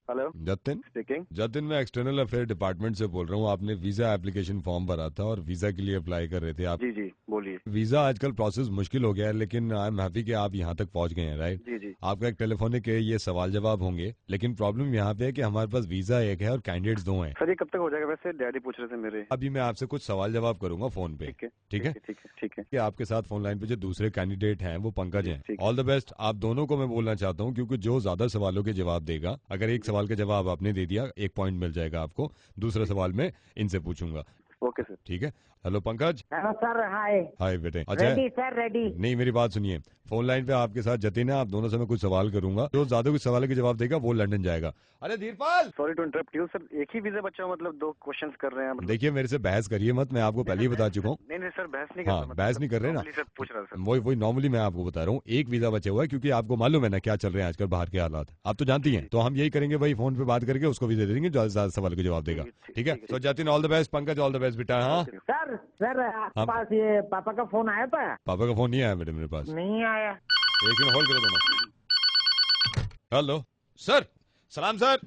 Hello. Jatin speaking. Jatin मैं external affair department से बोल रहा हूँ। आपने वीजा एप्लीकेशन फॉर्म भरा था और वीजा के लिए अप्लाई कर रहे थे आप। जी जी बोलिए। वीजा आजकल प्रोसेस मुश्किल हो गया है, लेकिन आई एम हैप्पी कि आप यहाँ तक पहुँच गए हैं, राइट। जी जी आपका एक टेलीफोनिक ये सवाल जवाब होंगे, लेकिन प्रॉब्लम यहाँ पे है कि हमारे पास वीजा एक है और कैंडिडेट्स दो हैं। सर, ये कब तक हो जाएगा? वैसे डैडी पूछ रहे थे मेरे। अभी मैं आपसे कुछ सवाल जवाब करूंगा फोन पे, ठीक है ठीक ठीक है। है ठीक है ठीक है। कि आपके साथ फोन लाइन पे जो दूसरे कैंडिडेट हैं वो पंकज जी हैं। ठीक ऑल द बेस्ट आप दोनों को मैं बोलना चाहता हूँ, क्योंकि जो ज्यादा सवालों के जवाब देगा, अगर एक है। सवाल का जवाब आपने दे दिया 1 पॉइंट मिल जाएगा आपको। दूसरा ठीक। सवाल मैं इनसे पूछूंगा, ओके सर। ठीक है। Hello Pankaj. Hello sir. Hi. Hi बेटे। अच्छा रेडी सर, रेडी। नहीं, मेरी बात सुनिए। फोन लाइन पे आपके साथ जतिन है, आप दोनों से मैं कुछ सवाल करूंगा, जो ज्यादा कुछ सवाल के जवाब देगा वो लंदन जाएगा। अरे Dhirpal, sorry to interrupt you sir, एक ही वीजा बचा हुआ, मतलब 2 क्वेश्चंस कर रहे हैं मतलब। देखिए मेरे से बहस करिए मत, मैं आपको नहीं पहले सर, ही बता चुका हूँ। नहीं नहीं सर, बहस नहीं करता, हाँ, मतलब बहस सर नहीं कर रहे ना। नॉर्मली सर पूछ रहा था सर। वही वही नॉर्मली मैं आपको बता रहा हूँ, एक वीजा बचा हुआ है, क्योंकि आपको मालूम है ना क्या चल रहे हैं आजकल बाहर के हालात, आप तो जानती जी हैं। जी तो हम यही करेंगे, वही फोन पे बात करके उसको वीजा दे देंगे जो ज्यादा सवाल के जवाब देगा, ठीक है। तो Jatin all the best, Pankaj all the best बेटा। हाँ ओके। सर सर, आपके हाँ, पास ये पापा का फोन आया था? पापा का फोन नहीं आया बेटे मेरे पास। नहीं आया। एक मिनट होल्ड करो दोनों। Hello sir. सलाम सर।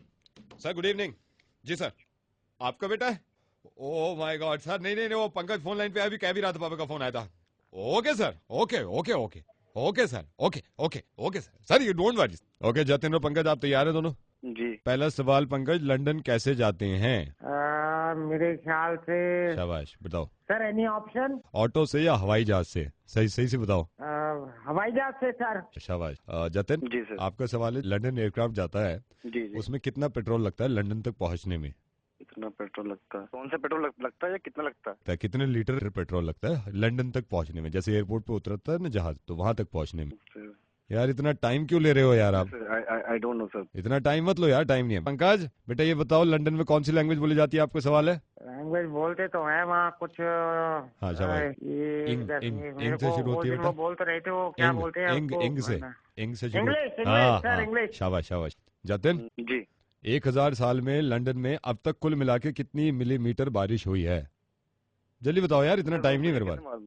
Sir good evening. जी सर, आपका बेटा है? ओह माय गॉड सर, नहीं नहीं नहीं, वो पंकज फोन लाइन पे अभी कह भी रहा था पापा का फोन आया था। Okay sir, okay okay okay okay sir, okay okay okay sir. Sir you don't worry. Okay Jatin और पंकज आप तैयार हैं दोनों? जी पहला सवाल पंकज, लंदन कैसे जाते हैं? मेरे ख्याल से शाबाश, बताओ। Sir, any option? ऑटो से या हवाई जहाज से? सही सही से बताओ। हवाई जहाज से सर। शाबाश। जतिन जी सर। आपका सवाल है, लंदन एयरक्राफ्ट जाता है, जी जी। उसमें कितना पेट्रोल लगता है लंदन तक पहुंचने में? कितना पेट्रोल लगता है? कौन सा पेट्रोल लगता है या कितना लगता है? तो कितने लीटर पेट्रोल लगता है लंदन तक पहुंचने में? जैसे एयरपोर्ट पे उतरता है ना जहाज, तो वहां तक पहुंचने में। सर यार इतना टाइम क्यों ले रहे हो यार आप? I don't know sir. इतना टाइम मत लो यार, टाइम नहीं है। पंकज बेटा ये बताओ, लंदन में कौन सी लैंग्वेज बोली जाती है? आपका सवाल है। लैंग्वेज बोलते तो है वहाँ कुछ। हाँ शाबाश। ये इंग इंग मेरे इंग से को शुरू वो होती है दिन वो बेटा। बोलते रहे थे, वो क्या इंग बोलते हैं इंग उसको? इंग से, इंग से शुरू इंग्लिश, होती। इंग्लिश हाँ सर, हाँ, इंग्लिश। शाबाश शाबाश। जतिन जी 1000 साल में लंदन में अब तक कुल मिला के कितनी मिलीमीटर बारिश हुई है? जल्दी बताओ यार, इतना सर, टाइम नहीं मुझे मेरे कैसे पास। मालूम?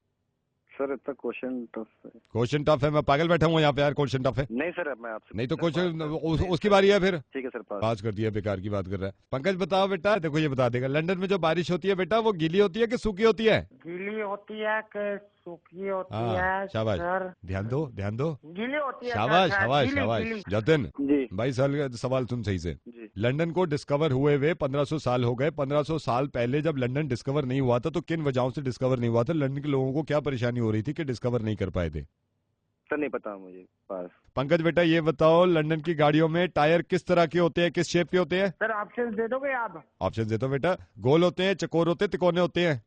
सर इतना क्वेश्चन तो क्वेश्चन टफ है, मैं पागल बैठा हूँ यहाँ पे यार, क्वेश्चन टफ है। नहीं सर, अब मैं आपसे नहीं तो सर, क्वेश्चन नहीं उसकी सर। बारी है फिर। ठीक है सर, पास। पास कर दिया, बेकार की बात कर रहा है। पंकज बताओ बेटा, देखो ये बता देगा, लंदन में जो बारिश होती है बेटा वो गीली होती है कि सूखी होती है? गीली होती है कि सूखी होती हाँ है शाबाश, सर? ध्यान दो ध्यान दो। गीली होती है सर, शाबाश शायद शाबाश गीली शाबाश। गीली। जतिन जी 22 साल का सवाल सुन सही से। जी। लंदन को डिस्कवर हुए हुए 1500 साल हो गए। 1500 साल पहले जब लंदन डिस्कवर नहीं हुआ था तो किन वजहों से डिस्कवर नहीं हुआ था? लंदन के लोगों को क्या परेशानी हो रही थी कि डिस्कवर नहीं कर पाए थे? सर नहीं पता मुझे, पास। पंकज बेटा ये बताओ, लंदन की गाड़ियों में टायर किस तरह के होते हैं, किस शेप के होते हैं? सर ऑप्शन दे दोगे आप? ऑप्शन देता हूं बेटा। गोल होते हैं, चकोर होते हैं, तिकोने होते हैं?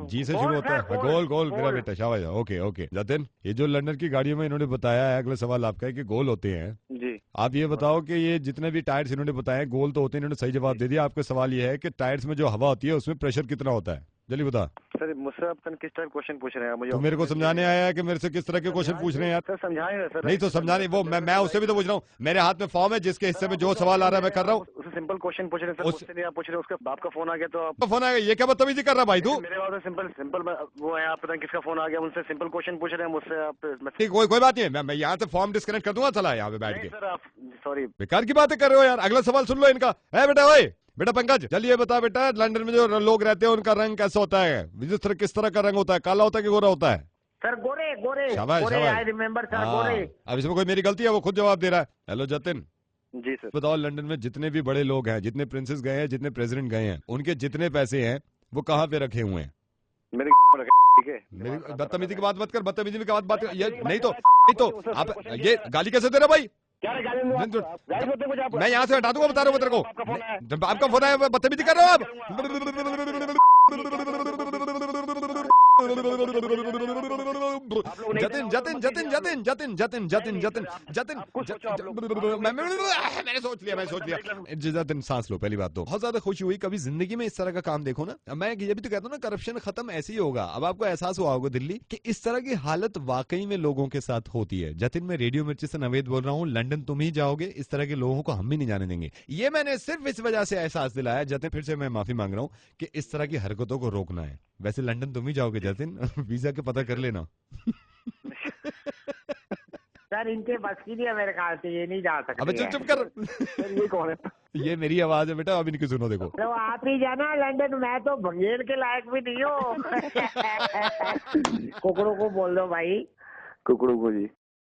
जी से शुरू गोल होता है। सर, हाँ, गोल गोल गोल मेरा गोल। बेटा, शाबाश। ओके ओके जतिन, ये जो लंदन की गाड़ियों में इन्होंने बताया है, अगला सवाल आपका है कि गोल होते हैं। जी आप ये बताओ कि ये जितने भी टायर्स इन्होंने बताए गोल तो होते हैं, इन्होंने सही जवाब दे दिया। आपका सवाल ये है कि टायर्स में जो हवा होती है उसमें प्रेशर कितना होता है? जल्दी बता। सर, मुझसे आप किस टाइप क्वेश्चन पूछ रहे हैं मुझे? तो मेरे को समझाने आया है कि मेरे से किस तरह के क्वेश्चन पूछ रहे हैं यार? सर समझाए ना सर। नहीं तो समझाने वो मैं उससे भी तो पूछ रहा हूँ। मेरे हाथ में फॉर्म है, जिसके हिस्से में जो सवाल आ रहा है मैं कर रहा हूँ। उससे सिंपल क्वेश्चन पूछ रहे हैं सर, उस- मुझसे नहीं आप पूछ रहे। उसका बाप का फोन आ गया तो आप फोन आएगा, ये क्या बदतमीजी कर रहा भाई तू? मेरे बात में सिंपल सिंपल वो है, आप पता नहीं किसका फोन आ गया, उनसे सिंपल क्वेश्चन पूछ रहे हैं मुझसे आप। ठीक, कोई बात नहीं है, मैं यहाँ से फॉर्म डिस्कनेक्ट कर दूंगा, चला यहाँ पे बैठ नहीं के। सर, आप सॉरी। बेकार की बातें कर रहे हो यार। अगला सवाल सुन लो इनका। है बेटा, ओए बेटा पंकज, चल ये बता बेटा, लंदन में जो लोग रहते हैं उनका रंग कैसा होता है? किस तरह का रंग होता है? काला होता है कि गोरा होता है? सर गोरे गोरे शाबाश गोरे, शाबाश। आई रिमेम्बर सर, हाँ, गोरे। अब इसमें कोई मेरी गलती है? वो खुद जवाब दे रहा है। हेलो जतिन जी सर। बताओ, लंदन में जितने भी बड़े लोग हैं, जितने प्रिंसेस गए हैं, जितने प्रेसिडेंट गए हैं, उनके जितने पैसे हैं वो कहाँ पे रखे हुए हैं? मेरे ठीक है। मेरी बदतमीजी की बात मत कर, बदतमीजी की बात ये नहीं तो आप ये गाली कैसे दे रहे हो भाई? क्या रे, गाली नहीं तो- गाली बोलते कुछ आप? मैं यहाँ से हटा दूंगा, बता रहा हूँ तेरे को। आपका फोन है। आपका फोन है, बदतमीजी कर रहे हो आप। जतिन जतिन जतिन जतिन जतिन जतिन जतिन जतिन जतिन मैंने सोच लिया। जतिन सांस लो। पहली बात तो बहुत ज्यादा खुशी हुई, कभी जिंदगी में इस तरह का काम देखो ना। मैं ये भी तो कहता हूँ ना, करप्शन खत्म ऐसे ही होगा। अब आपको एहसास हुआ होगा दिल्ली कि इस तरह की हालत वाकई में लोगों के साथ होती है। जतिन मैं रेडियो मिर्ची से नवेद बोल रहा हूँ, लंदन तुम ही जाओगे, इस तरह के लोगों को हम भी नहीं जाने देंगे। ये मैंने सिर्फ इस वजह से एहसास दिलाया। जतिन फिर से मैं माफी मांग रहा हूँ कि इस तरह की हरकतों को रोकना है। वैसे लंदन तुम ही जाओगे जतिन, वीजा के पता कर लेना। सर इनके बस की नहीं है मेरे ख्याल से, ये नहीं जा सकते अबे चुप हैं। चुप कर। सर ये कौन है? ये मेरी आवाज है बेटा, अब इनकी सुनो देखो। तो आप ही जाना लंदन, मैं तो भंगेल के लायक भी नहीं हूँ। कुकड़ों को बोल दो भाई। कुकड़ू को जी।